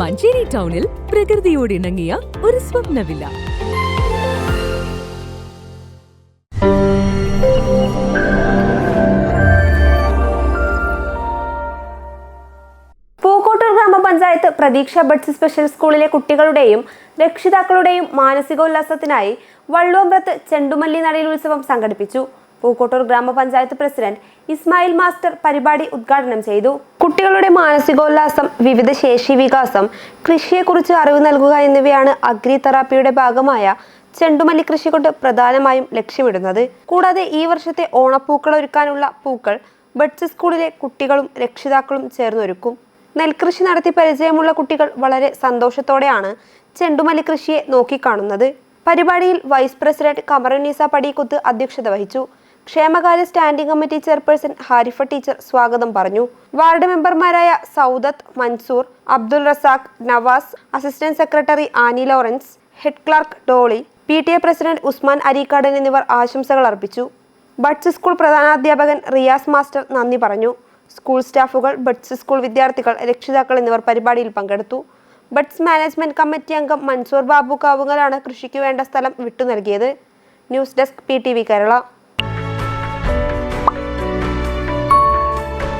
മഞ്ചേരി ടൗണിൽ പ്രകൃതിയോട് ഇണങ്ങിയ ഒരു സ്വപ്ന വില്ല. പൂക്കോട്ടൂർ ഗ്രാമപഞ്ചായത്ത് പ്രതീക്ഷ ബഡ്സ് സ്പെഷ്യൽ സ്കൂളിലെ കുട്ടികളുടെയും രക്ഷിതാക്കളുടെയും മാനസികോല്ലാസത്തിനായി വള്ളുവമ്പ്രത്ത് ചെണ്ടുമല്ലി നടയിൽ ഉത്സവം സംഘടിപ്പിച്ചു. പൂക്കോട്ടൂർ ഗ്രാമപഞ്ചായത്ത് പ്രസിഡന്റ് ഇസ്മായിൽ മാസ്റ്റർ പരിപാടി ഉദ്ഘാടനം ചെയ്തു. കുട്ടികളുടെ മാനസികോല്ലാസം, വിവിധ ശേഷി വികാസം, കൃഷിയെക്കുറിച്ച് അറിവ് നൽകുക എന്നിവയാണ് അഗ്രി തെറാപ്പിയുടെ ഭാഗമായ ചെണ്ടുമല്ലി കൃഷി കൊണ്ട് പ്രധാനമായും ലക്ഷ്യമിടുന്നത്. കൂടാതെ ഈ വർഷത്തെ ഓണപ്പൂക്കൾ ഒരുക്കാനുള്ള പൂക്കൾ ബഡ്സ് സ്കൂളിലെ കുട്ടികളും രക്ഷിതാക്കളും ചേർന്നൊരുക്കും. നെൽകൃഷി നടത്തി പരിചയമുള്ള കുട്ടികൾ വളരെ സന്തോഷത്തോടെയാണ് ചെണ്ടുമല്ലി കൃഷിയെ നോക്കിക്കാണുന്നത്. പരിപാടിയിൽ വൈസ് പ്രസിഡന്റ് കമറുന്നീസ പടിക്കുത്ത് അധ്യക്ഷത വഹിച്ചു. ക്ഷേമകാര്യ standing committee chairperson Harifa teacher സ്വാഗതം പറഞ്ഞു. വാർഡ് മെമ്പർമാരായ Saudath, Mansoor, Abdul Razak, Navas, assistant secretary Annie Lawrence, head clerk Dolly, PTA president Usman Areekkadan എന്നിവർ ആശംസകൾ അർപ്പിച്ചു. ബഡ്സ് സ്കൂൾ പ്രധാനാധ്യാപകൻ റിയാസ് മാസ്റ്റർ നന്ദി പറഞ്ഞു. സ്കൂൾ സ്റ്റാഫുകൾ, ബഡ്സ് സ്കൂൾ വിദ്യാർത്ഥികൾ, രക്ഷിതാക്കൾ എന്നിവർ പരിപാടിയിൽ പങ്കെടുത്തു. ബഡ്സ് മാനേജ്മെന്റ് കമ്മിറ്റി അംഗം മൻസൂർ ബാബു കാവുങ്ങലാണ് കൃഷിക്ക് വേണ്ട സ്ഥലം വിട്ടു നൽകിയത്. News desk PTV Kerala.